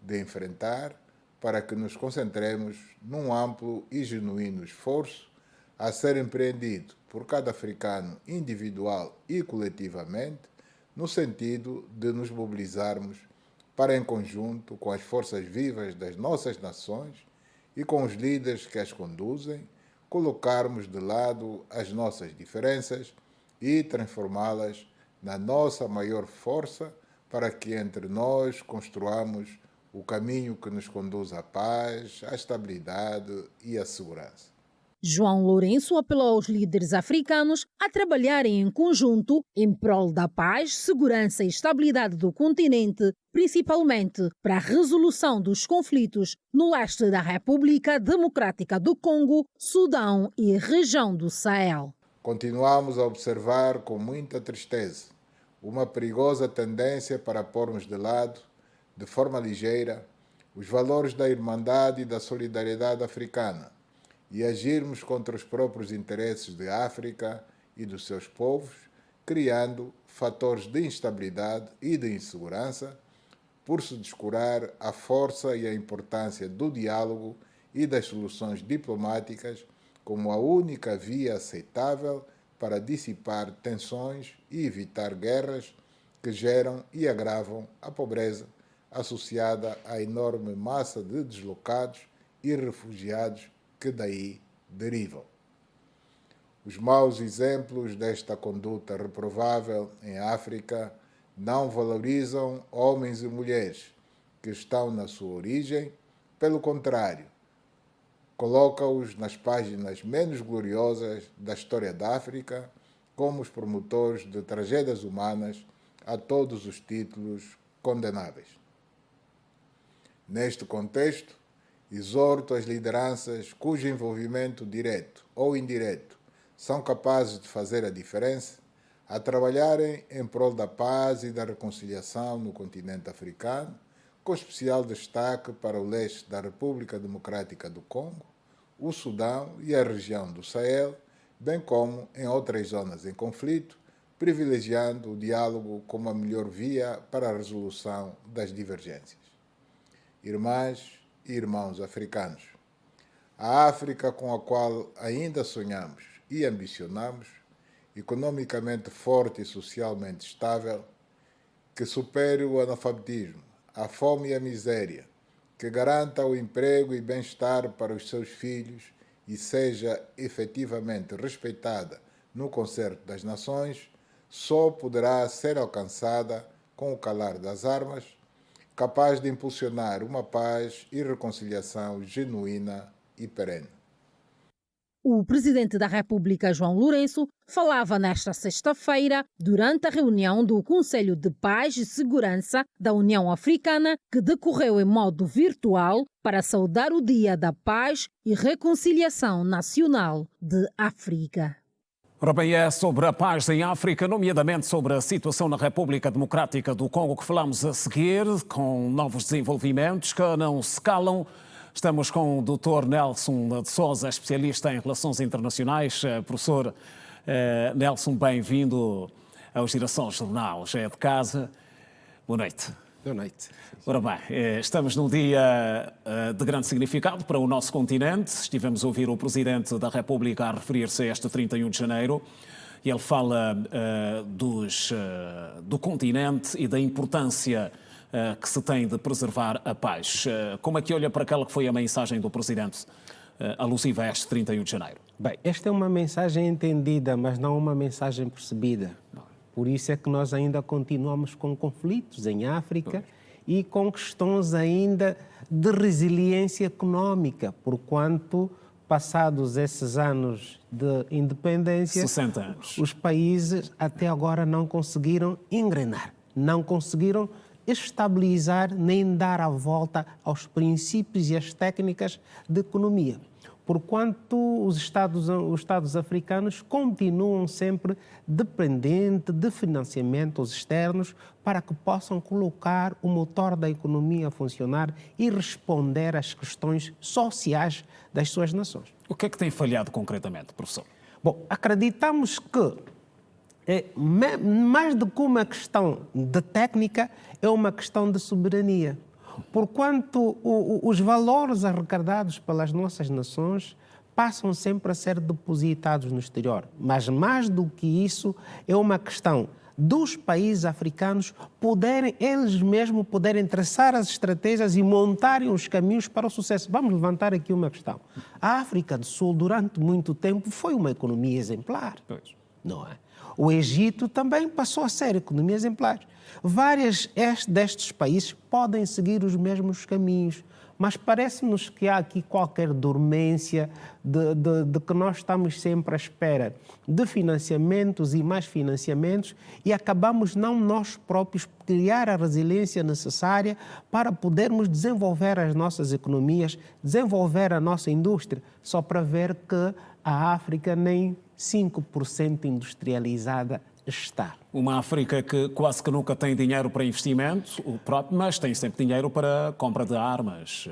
de enfrentar para que nos concentremos num amplo e genuíno esforço a ser empreendido por cada africano individual e coletivamente, no sentido de nos mobilizarmos para, em conjunto com as forças vivas das nossas nações e com os líderes que as conduzem, colocarmos de lado as nossas diferenças e transformá-las na nossa maior força para que entre nós construamos o caminho que nos conduz à paz, à estabilidade e à segurança. João Lourenço apelou aos líderes africanos a trabalharem em conjunto em prol da paz, segurança e estabilidade do continente, principalmente para a resolução dos conflitos no leste da República Democrática do Congo, Sudão e região do Sahel. Continuamos a observar com muita tristeza uma perigosa tendência para pormos de lado, de forma ligeira, os valores da irmandade e da solidariedade africana, e agirmos contra os próprios interesses de África e dos seus povos, criando fatores de instabilidade e de insegurança, por se descurar a força e a importância do diálogo e das soluções diplomáticas como a única via aceitável para dissipar tensões e evitar guerras que geram e agravam a pobreza associada à enorme massa de deslocados e refugiados que daí derivam. Os maus exemplos desta conduta reprovável em África não valorizam homens e mulheres que estão na sua origem, pelo contrário, coloca-os nas páginas menos gloriosas da história da África como os promotores de tragédias humanas a todos os títulos condenáveis. Neste contexto, exorto as lideranças cujo envolvimento direto ou indireto são capazes de fazer a diferença a trabalharem em prol da paz e da reconciliação no continente africano, com especial destaque para o leste da República Democrática do Congo, o Sudão e a região do Sahel, bem como em outras zonas em conflito, privilegiando o diálogo como a melhor via para a resolução das divergências. Irmãs e irmãos africanos, a África com a qual ainda sonhamos e ambicionamos, economicamente forte e socialmente estável, que supere o analfabetismo, a fome e a miséria, que garanta o emprego e bem-estar para os seus filhos e seja efetivamente respeitada no concerto das nações, só poderá ser alcançada com o calar das armas, capaz de impulsionar uma paz e reconciliação genuína e perene. O presidente da República, João Lourenço, falava nesta sexta-feira durante a reunião do Conselho de Paz e Segurança da União Africana, que decorreu em modo virtual para saudar o Dia da Paz e Reconciliação Nacional de África. Ora bem, é sobre a paz em África, nomeadamente sobre a situação na República Democrática do Congo, que falamos a seguir, com novos desenvolvimentos que não se calam. Estamos com o Dr. Nelson de Sousa, especialista em relações internacionais. Professor Nelson, bem-vindo ao Geração Jornal, já é de casa. Boa noite. Boa noite. Ora bem, estamos num dia de grande significado para o nosso continente. Estivemos a ouvir o Presidente da República a referir-se a este 31 de janeiro. E ele fala do continente e da importância que se tem de preservar a paz. Como é que olha para aquela que foi a mensagem do Presidente alusiva a este 31 de janeiro? Bem, esta é uma mensagem entendida, mas não uma mensagem percebida. Por isso é que nós ainda continuamos com conflitos em África e com questões ainda de resiliência económica, porquanto, passados esses anos de independência, 60 anos, os países até agora não conseguiram engrenar, não conseguiram estabilizar nem dar a volta aos princípios e às técnicas de economia. Porquanto os Estados africanos continuam sempre dependentes de financiamentos externos para que possam colocar o motor da economia a funcionar e responder às questões sociais das suas nações. O que é que tem falhado concretamente, professor? Bom, acreditamos que mais do que uma questão de técnica, é uma questão de soberania. Porquanto os valores arrecadados pelas nossas nações passam sempre a ser depositados no exterior. Mas mais do que isso, é uma questão dos países africanos eles mesmos poderem traçar as estratégias e montarem os caminhos para o sucesso. Vamos levantar aqui uma questão. A África do Sul, durante muito tempo, foi uma economia exemplar. Não é? O Egito também passou a ser economia exemplar. Vários destes países podem seguir os mesmos caminhos, mas parece-nos que há aqui qualquer dormência de que nós estamos sempre à espera de financiamentos e mais financiamentos e acabamos não nós próprios criar a resiliência necessária para podermos desenvolver as nossas economias, desenvolver a nossa indústria, só para ver que a África nem 5% industrializada está. Uma África que quase que nunca tem dinheiro para investimento, mas tem sempre dinheiro para compra de armas,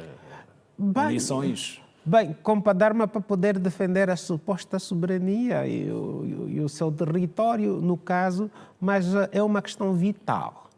munições. Bem, compra de arma para poder defender a suposta soberania e o seu território, no caso, mas é uma questão vital.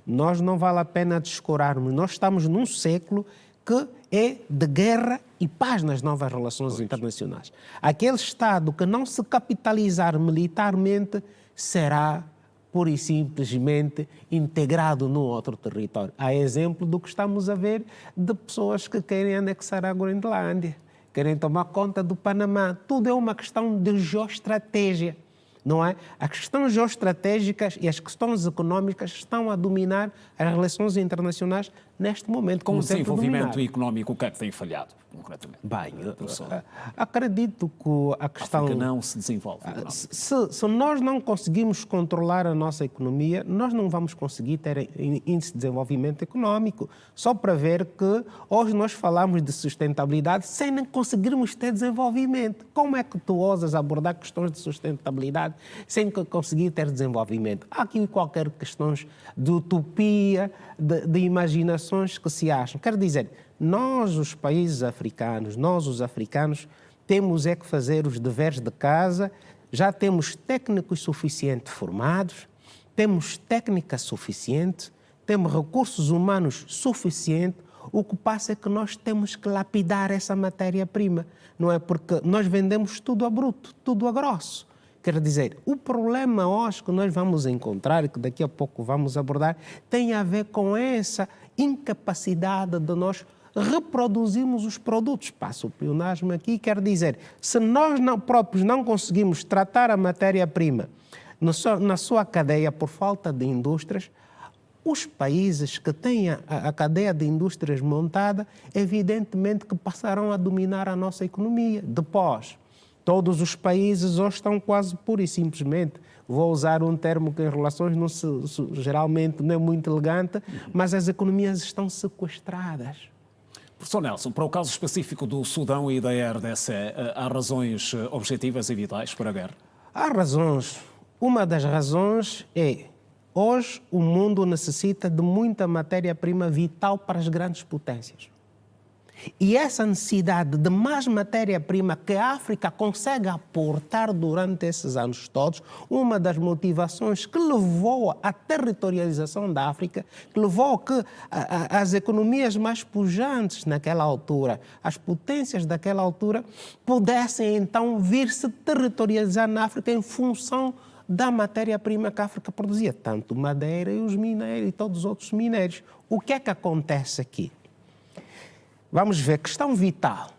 Nós não vale a pena descurarmos. Nós estamos num século que é de guerra e paz nas novas relações internacionais. Aquele Estado que não se capitalizar militarmente será, pura e simplesmente, integrado num outro território. Há exemplo do que estamos a ver de pessoas que querem anexar a Groenlândia, querem tomar conta do Panamá. Tudo é uma questão de geoestratégia, não é? As questões geoestratégicas e as questões económicas estão a dominar as relações internacionais neste momento. Com o desenvolvimento económico, o que é que tem falhado, concretamente? Bem, acredito que a questão... A África não se desenvolve. Se nós não conseguimos controlar a nossa economia, nós não vamos conseguir ter índice de desenvolvimento económico. Só para ver que hoje nós falamos de sustentabilidade sem nem conseguirmos ter desenvolvimento. Como é que tu ousas abordar questões de sustentabilidade sem conseguir ter desenvolvimento? Há aqui qualquer questões de utopia, de imaginações que se acham. Quero dizer, nós, os países africanos, nós, os africanos, temos é que fazer os deveres de casa, já temos técnicos suficientes formados, temos técnica suficiente, temos recursos humanos suficientes, o que passa é que nós temos que lapidar essa matéria-prima, não é? Porque nós vendemos tudo a bruto, tudo a grosso. Quer dizer, o problema hoje que nós vamos encontrar, e que daqui a pouco vamos abordar, tem a ver com essa incapacidade de nós reproduzirmos os produtos. Passo o pleonasmo aqui, quer dizer, se nós próprios não conseguimos tratar a matéria-prima na sua cadeia por falta de indústrias, os países que têm a cadeia de indústrias montada, evidentemente que passarão a dominar a nossa economia. Depois, todos os países hoje estão quase pura e simplesmente, vou usar um termo que em relações geralmente não é muito elegante, mas as economias estão sequestradas. Professor Nelson, para o caso específico do Sudão e da RDC, há razões objetivas e vitais para a guerra? Há razões. Uma das razões é, hoje o mundo necessita de muita matéria-prima vital para as grandes potências. E essa necessidade de mais matéria-prima que a África consegue aportar durante esses anos todos, uma das motivações que levou à territorialização da África, que levou que as economias mais pujantes naquela altura, as potências daquela altura, pudessem então vir-se territorializar na África em função da matéria-prima que a África produzia, tanto madeira e os minérios e todos os outros minérios. O que é que acontece aqui? Vamos ver, questão vital,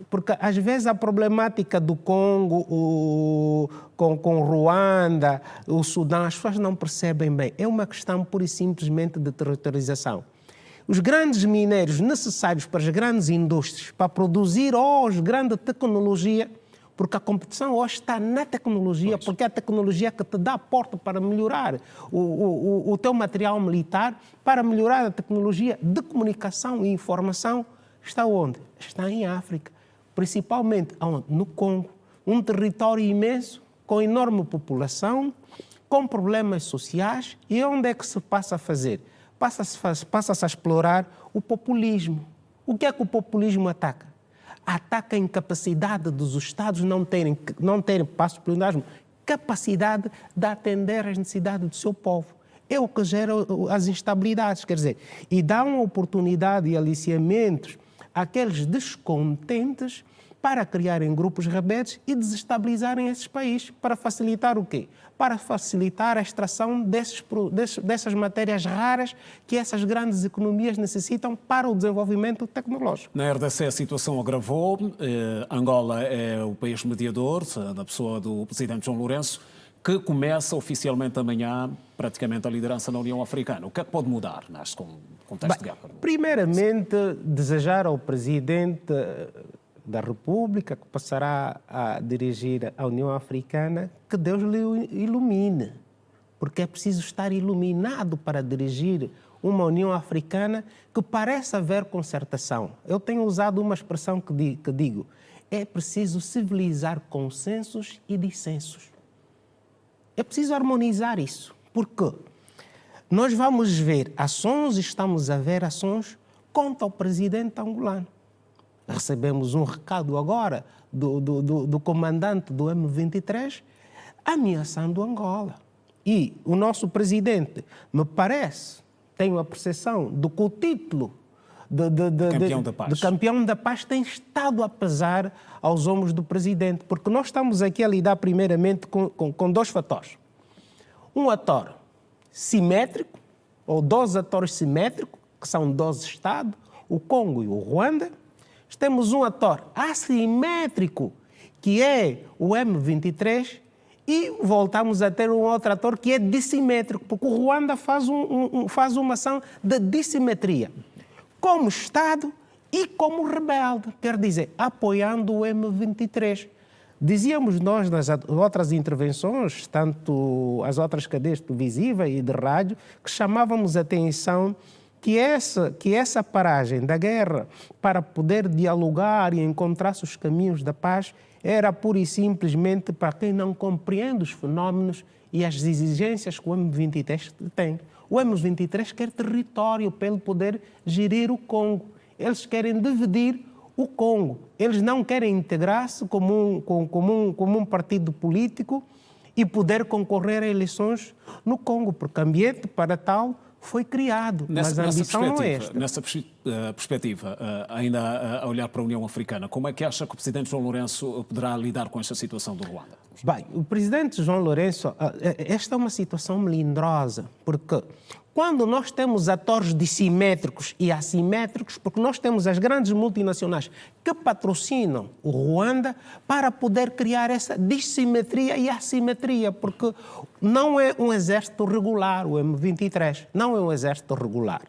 porque às vezes a problemática do Congo, com Ruanda, o Sudão, as pessoas não percebem bem. É uma questão pura e simplesmente de territorialização. Os grandes minérios necessários para as grandes indústrias, para produzir hoje grande tecnologia, porque a competição hoje está na tecnologia, porque é a tecnologia que te dá a porta para melhorar o teu material militar, para melhorar a tecnologia de comunicação e informação. Está onde? Está em África, principalmente onde? No Congo, um território imenso, com enorme população, com problemas sociais, e onde é que se passa a fazer? Passa-se a explorar o populismo. O que é que o populismo ataca? Ataca a incapacidade dos Estados não terem passo pleonasmo, capacidade de atender às necessidades do seu povo. É o que gera as instabilidades, quer dizer, e dá uma oportunidade e aliciamentos àqueles descontentes para criarem grupos rebeldes e desestabilizarem esses países. Para facilitar o quê? Para facilitar a extração dessas matérias raras que essas grandes economias necessitam para o desenvolvimento tecnológico. Na RDC a situação agravou. Angola é o país mediador, na pessoa do presidente João Lourenço, que começa oficialmente amanhã praticamente a liderança na União Africana. O que é que pode mudar neste contexto de guerra? Primeiramente, desejar ao presidente da República, que passará a dirigir a União Africana, que Deus lhe ilumine, porque é preciso estar iluminado para dirigir uma União Africana que parece haver concertação. Eu tenho usado uma expressão que digo, é preciso civilizar consensos e dissensos. É preciso harmonizar isso, porque nós vamos ver ações, estamos a ver ações contra o presidente angolano. Recebemos um recado agora do comandante do M23 ameaçando Angola. E o nosso presidente, me parece, tenho a percepção de que o título de campeão da paz tem estado a pesar aos ombros do presidente, porque nós estamos aqui a lidar primeiramente com dois fatores. Um ator simétrico, ou dois atores simétricos, que são dois Estados, o Congo e o Ruanda. Temos um ator assimétrico, que é o M23, e voltamos a ter um outro ator que é dissimétrico, porque o Ruanda faz uma ação de dissimetria, como Estado e como rebelde, quer dizer, apoiando o M23. Dizíamos nós nas outras intervenções, tanto as outras cadeias televisivas e de rádio, que chamávamos a atenção que essa paragem da guerra para poder dialogar e encontrar os caminhos da paz era pura e simplesmente para quem não compreende os fenómenos e as exigências que o M23 tem. O M23 quer território para ele poder gerir o Congo. Eles querem dividir o Congo. Eles não querem integrar-se como um partido político e poder concorrer a eleições no Congo, porque o ambiente para tal foi criado, mas a ambição não é esta. Nessa perspectiva, ainda a olhar para a União Africana, como é que acha que o Presidente João Lourenço poderá lidar com esta situação do Ruanda? Bem, o Presidente João Lourenço, esta é uma situação melindrosa, porque quando nós temos atores dissimétricos e assimétricos, porque nós temos as grandes multinacionais que patrocinam o Ruanda para poder criar essa dissimetria e assimetria, porque não é um exército regular, o M23, não é um exército regular.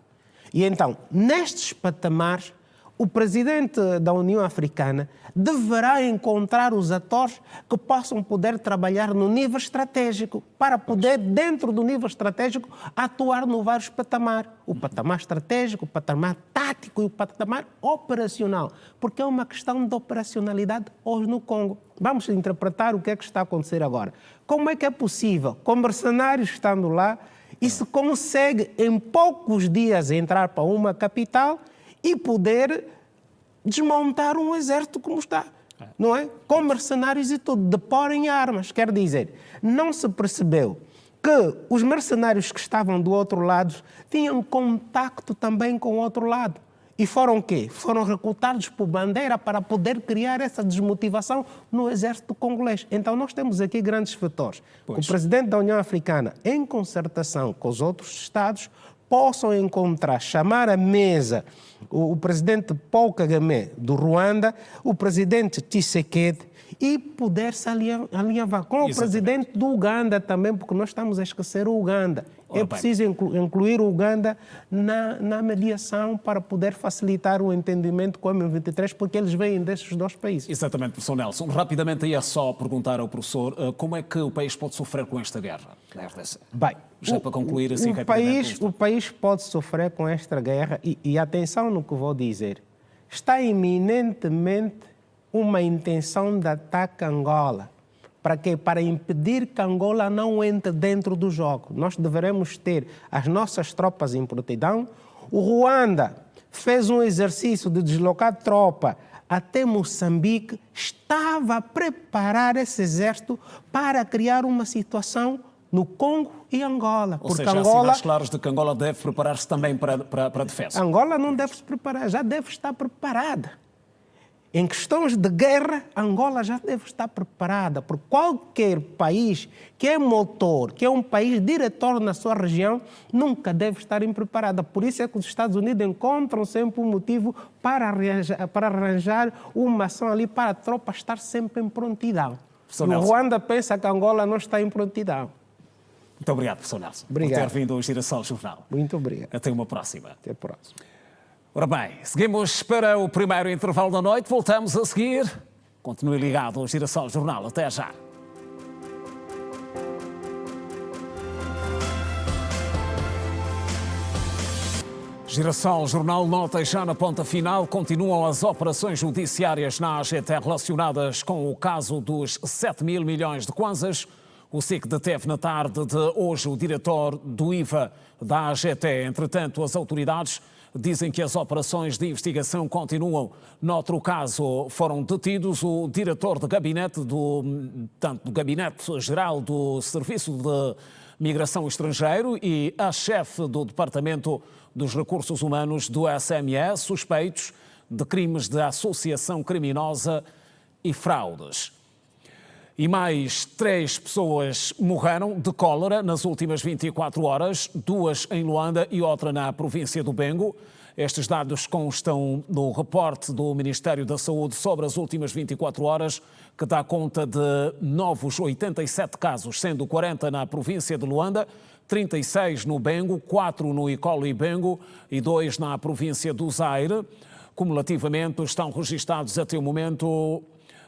E então, nestes patamares, o presidente da União Africana deverá encontrar os atores que possam poder trabalhar no nível estratégico, para poder, dentro do nível estratégico, atuar no vários patamares. O patamar estratégico, o patamar tático e o patamar operacional, porque é uma questão de operacionalidade hoje no Congo. Vamos interpretar o que é que está a acontecer agora. Como é que é possível, com mercenários estando lá, e se consegue em poucos dias entrar para uma capital e poder desmontar um exército como está, não é? Com mercenários e tudo, deporem armas. Quer dizer, não se percebeu que os mercenários que estavam do outro lado tinham contacto também com o outro lado. E foram o quê? Foram recrutados por bandeira para poder criar essa desmotivação no exército congolês. Então nós temos aqui grandes fatores. O presidente da União Africana, em concertação com os outros Estados, possam encontrar, chamar à mesa o presidente Paul Kagame do Ruanda, o presidente Tshisekedi, e poder se alinhavar com o presidente do Uganda também, porque nós estamos a esquecer o Uganda. É preciso incluir o Uganda na mediação para poder facilitar o entendimento com o M23, porque eles vêm desses dois países. Exatamente, professor Nelson. Rapidamente aí é só perguntar ao professor como é que o país pode sofrer com esta guerra na RDC? Bem, já para concluir assim o país pode sofrer com esta guerra e atenção no que vou dizer. Está iminentemente uma intenção de ataque a Angola. Para quê? Para impedir que Angola não entre dentro do jogo. Nós deveremos ter as nossas tropas em prontidão. O Ruanda fez um exercício de deslocar tropa até Moçambique, estava a preparar esse exército para criar uma situação no Congo e Angola. Ou seja, há sinais claros de que Angola deve preparar-se também para a defesa. Angola não deve se preparar, já deve estar preparada. Em questões de guerra, Angola já deve estar preparada, porque qualquer país que é motor, que é um país diretor na sua região, nunca deve estar impreparada. Por isso é que os Estados Unidos encontram sempre um motivo para arranjar uma ação ali para a tropa estar sempre em prontidão. O Ruanda pensa que Angola não está em prontidão. Muito obrigado, professor Nelson, obrigado por ter vindo ao Girassol Jornal. Muito obrigado. Até uma próxima. Até a próxima. Ora bem, seguimos para o primeiro intervalo da noite. Voltamos a seguir. Continue ligado ao Girassol Jornal. Até já. Girassol Jornal nota já na ponta final. Continuam as operações judiciárias na AGT relacionadas com o caso dos 7 mil milhões de kwanzas. O SIC deteve na tarde de hoje o diretor do IVA da AGT. Entretanto, as autoridades dizem que as operações de investigação continuam. Noutro caso, foram detidos o diretor de gabinete do Gabinete-Geral do Serviço de Migração Estrangeiro e a chefe do Departamento dos Recursos Humanos do SME, suspeitos de crimes de associação criminosa e fraudes. E mais 3 pessoas morreram de cólera nas últimas 24 horas, 2 em Luanda e outra na província do Bengo. Estes dados constam no reporte do Ministério da Saúde sobre as últimas 24 horas, que dá conta de novos 87 casos, sendo 40 na província de Luanda, 36 no Bengo, 4 no Icolo e Bengo e 2 na província do Zaire. Cumulativamente estão registados até o momento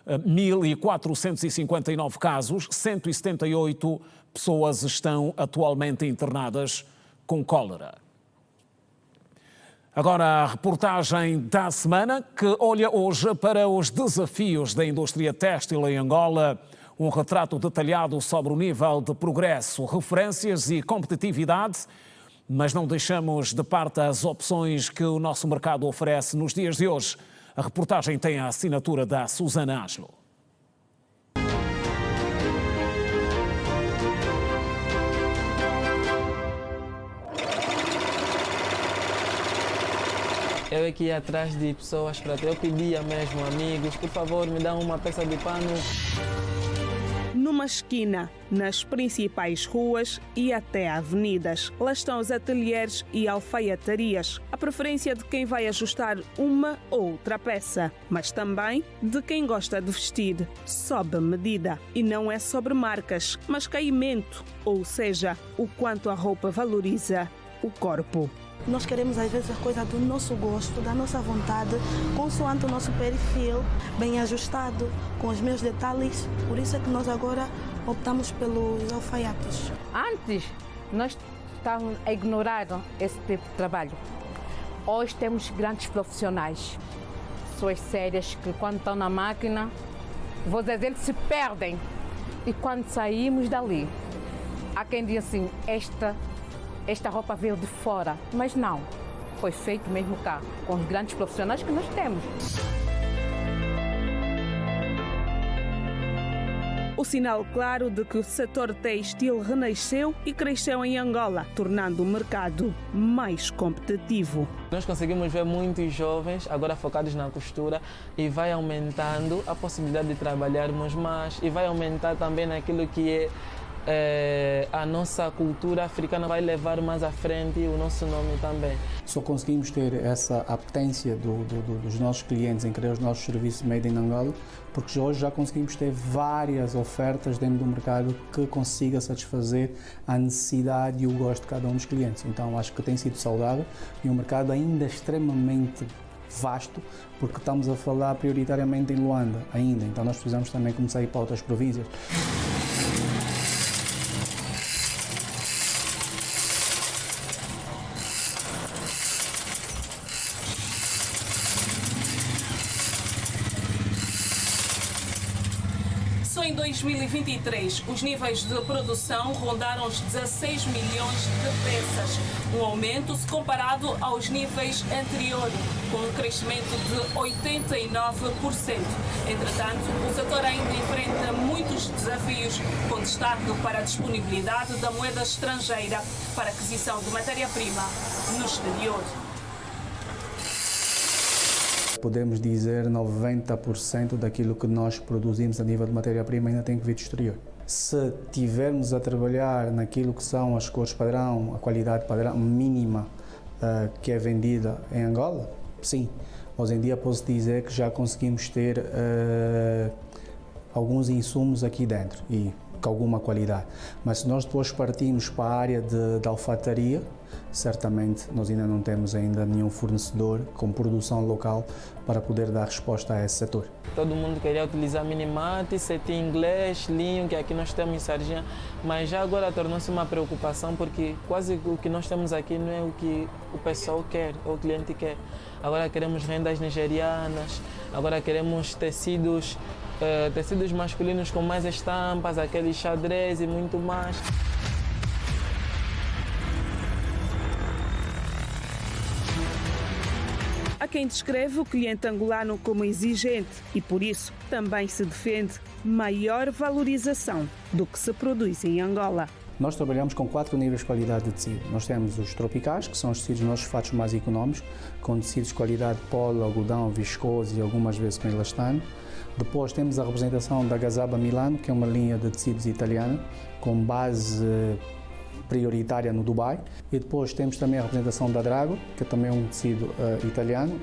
1.459 casos, 178 pessoas estão atualmente internadas com cólera. Agora a reportagem da semana, que olha hoje para os desafios da indústria têxtil em Angola. Um retrato detalhado sobre o nível de progresso, referências e competitividade, mas não deixamos de parte as opções que o nosso mercado oferece nos dias de hoje. A reportagem tem a assinatura da Susana Ângelo. Eu é que ia atrás de pessoas para ter. Eu pedia mesmo, amigos, por favor, me dão uma peça de pano. Numa esquina, nas principais ruas e até avenidas, lá estão os ateliês e alfaiatarias. A preferência de quem vai ajustar uma ou outra peça, mas também de quem gosta de vestir sob medida. E não é sobre marcas, mas caimento, ou seja, o quanto a roupa valoriza o corpo. Nós queremos, às vezes, a coisa do nosso gosto, da nossa vontade, consoante o nosso perfil, bem ajustado, com os meus detalhes. Por isso é que nós agora optamos pelos alfaiates. Antes, nós estávamos a ignorar esse tipo de trabalho. Hoje temos grandes profissionais, pessoas sérias que, quando estão na máquina, vou dizer, eles se perdem. E quando saímos dali, há quem diz assim, esta roupa veio de fora, mas não, foi feito mesmo cá, com os grandes profissionais que nós temos. O sinal claro de que o setor têxtil renasceu e cresceu em Angola, tornando o mercado mais competitivo. Nós conseguimos ver muitos jovens agora focados na costura e vai aumentando a possibilidade de trabalharmos mais e vai aumentar também naquilo que é a nossa cultura africana, vai levar mais à frente o nosso nome também. Só conseguimos ter essa apetência dos nossos clientes em querer os nossos serviços made in Angola, porque hoje já conseguimos ter várias ofertas dentro do mercado que consiga satisfazer a necessidade e o gosto de cada um dos clientes. Então acho que tem sido saudável e um mercado ainda extremamente vasto, porque estamos a falar prioritariamente em Luanda ainda, então nós precisamos também começar a ir para outras províncias. Em 2023, os níveis de produção rondaram os 16 milhões de peças, um aumento se comparado aos níveis anteriores, com um crescimento de 89%. Entretanto, o setor ainda enfrenta muitos desafios, com destaque para a disponibilidade da moeda estrangeira para aquisição de matéria-prima no exterior. Podemos dizer 90% daquilo que nós produzimos a nível de matéria-prima ainda tem que vir do exterior. Se tivermos a trabalhar naquilo que são as cores padrão, a qualidade padrão mínima que é vendida em Angola, sim. Hoje em dia posso dizer que já conseguimos ter alguns insumos aqui dentro e com alguma qualidade. Mas se nós depois partimos para a área de alfaiataria, certamente nós ainda não temos ainda nenhum fornecedor com produção local para poder dar resposta a esse setor. Todo mundo queria utilizar minimate, cetim inglês, linho, que aqui nós temos em Sarginha, mas já agora tornou-se uma preocupação porque quase o que nós temos aqui não é o que o pessoal quer, ou o cliente quer. Agora queremos rendas nigerianas, agora queremos tecidos masculinos com mais estampas, aquele xadrez e muito mais. Há quem descreve o cliente angolano como exigente e, por isso, também se defende maior valorização do que se produz em Angola. Nós trabalhamos com 4 níveis de qualidade de tecido. Nós temos os tropicais, que são os tecidos nossos fatos mais económicos, com tecidos de qualidade polo, algodão, viscose e algumas vezes com elastano. Depois temos a representação da Gazaba Milano, que é uma linha de tecidos italiana, com base prioritária no Dubai. E depois temos também a representação da Drago, que é também um tecido italiano,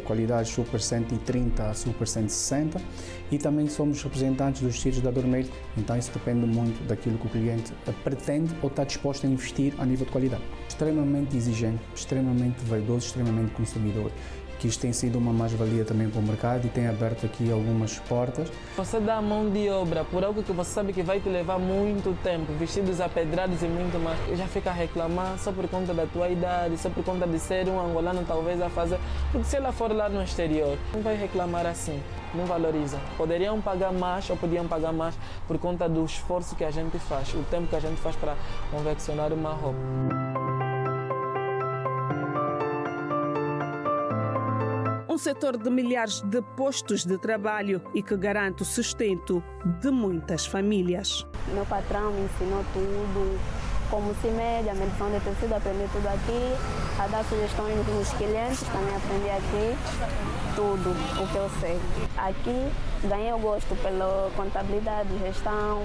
qualidade Super 130 a Super 160. E também somos representantes dos tecidos da Dormeiro. Então isso depende muito daquilo que o cliente pretende ou está disposto a investir a nível de qualidade. Extremamente exigente, extremamente vaidoso, extremamente consumidor. Que isto tem sido uma mais-valia também para o mercado e tem aberto aqui algumas portas. Você dá a mão de obra por algo que você sabe que vai te levar muito tempo, vestidos apedrados e muito mais. E já fica a reclamar só por conta da tua idade, só por conta de ser um angolano talvez a fazer. Porque se ela for lá no exterior, não vai reclamar assim, não valoriza. Poderiam pagar mais ou podiam pagar mais por conta do esforço que a gente faz, o tempo que a gente faz para confeccionar uma roupa. Um setor de milhares de postos de trabalho e que garante o sustento de muitas famílias. Meu patrão me ensinou tudo, como CIMED, a medição de tecido, aprendi tudo aqui, a dar sugestões nos clientes, também aprendi aqui tudo o que eu sei. Aqui ganhei o gosto pela contabilidade, gestão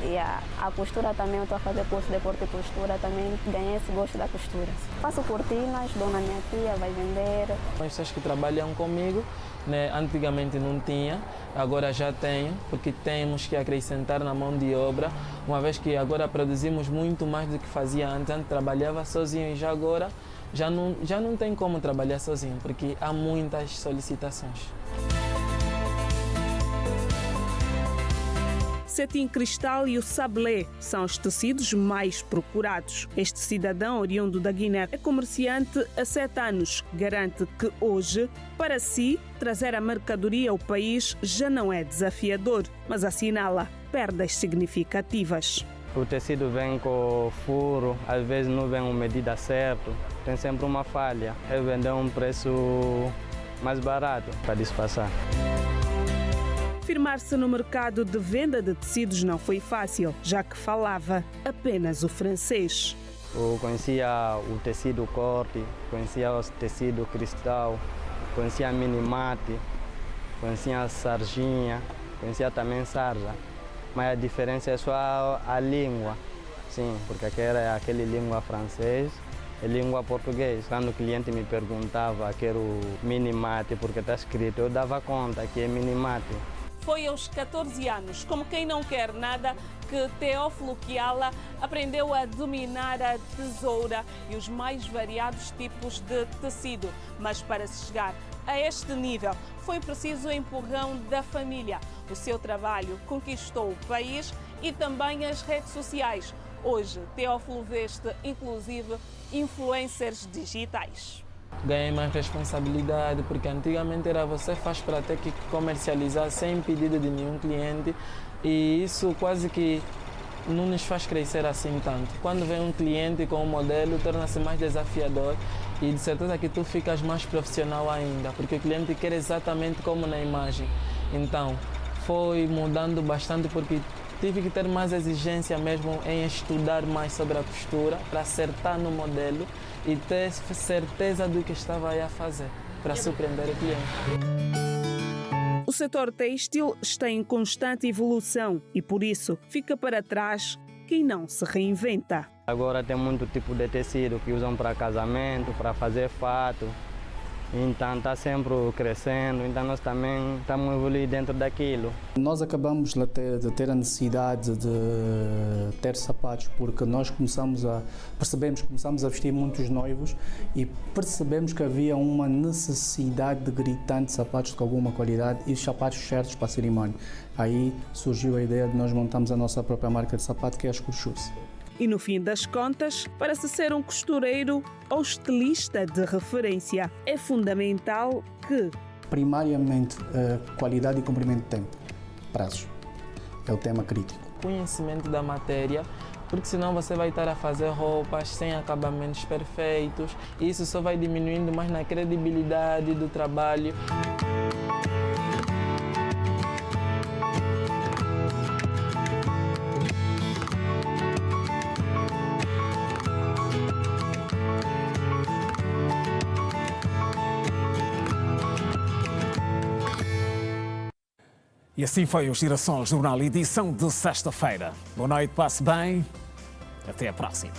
e a costura também. Eu estou a fazer curso de corte e costura, também ganhei esse gosto da costura. Faço cortinas, dou na minha tia, vai vender. As pessoas que trabalham comigo, né, antigamente não tinha, agora já tenho, porque temos que acrescentar na mão de obra, uma vez que agora produzimos muito mais do que fazia antes. Antes trabalhava sozinho e já agora já não tem como trabalhar sozinho, porque há muitas solicitações. Cetim cristal e o sablé são os tecidos mais procurados. Este cidadão oriundo da Guiné é comerciante há 7 anos. Garante que hoje, para si, trazer a mercadoria ao país já não é desafiador, mas assinala perdas significativas. O tecido vem com furo, às vezes não vem uma medida certa, tem sempre uma falha. É vender um preço mais barato para disfarçar. Firmar-se no mercado de venda de tecidos não foi fácil, já que falava apenas o francês. Eu conhecia o tecido corte, conhecia o tecido cristal, conhecia a minimate, conhecia a sarginha, conhecia também sarja. Mas a diferença é só a língua, sim, porque aquela língua francês e língua português. Quando o cliente me perguntava que era o minimate, porque está escrito, eu dava conta que é minimate. Foi aos 14 anos, como quem não quer nada, que Teófilo Kiala aprendeu a dominar a tesoura e os mais variados tipos de tecido. Mas para se chegar a este nível, foi preciso o empurrão da família. O seu trabalho conquistou o país e também as redes sociais. Hoje, Teófilo veste, inclusive, influencers digitais. Ganhei mais responsabilidade, porque antigamente era você faz para ter que comercializar sem pedido de nenhum cliente, e isso quase que não nos faz crescer assim tanto. Quando vem um cliente com um modelo, torna-se mais desafiador e de certeza que tu ficas mais profissional ainda, porque o cliente quer exatamente como na imagem. Então, foi mudando bastante, porque tive que ter mais exigência mesmo em estudar mais sobre a costura para acertar no modelo e ter certeza do que estava a fazer para surpreender o cliente. O setor têxtil está em constante evolução e por isso fica para trás quem não se reinventa. Agora tem muito tipo de tecido que usam para casamento, para fazer fato. Então está sempre crescendo, então nós também estamos evoluindo dentro daquilo. Nós acabamos de ter a necessidade de ter sapatos porque nós começamos a vestir muitos noivos e percebemos que havia uma necessidade de gritante de sapatos com alguma qualidade e sapatos certos para a cerimónia. Aí surgiu a ideia de nós montarmos a nossa própria marca de sapato, que é a Escurchus. E no fim das contas, para se ser um costureiro ou estilista de referência, é fundamental que, primariamente, qualidade e comprimento de tempo, prazos, é o tema crítico. Conhecimento da matéria, porque senão você vai estar a fazer roupas sem acabamentos perfeitos, e isso só vai diminuindo mais na credibilidade do trabalho. E assim foi o Girassol Jornal, edição de sexta-feira. Boa noite, passe bem. Até a próxima.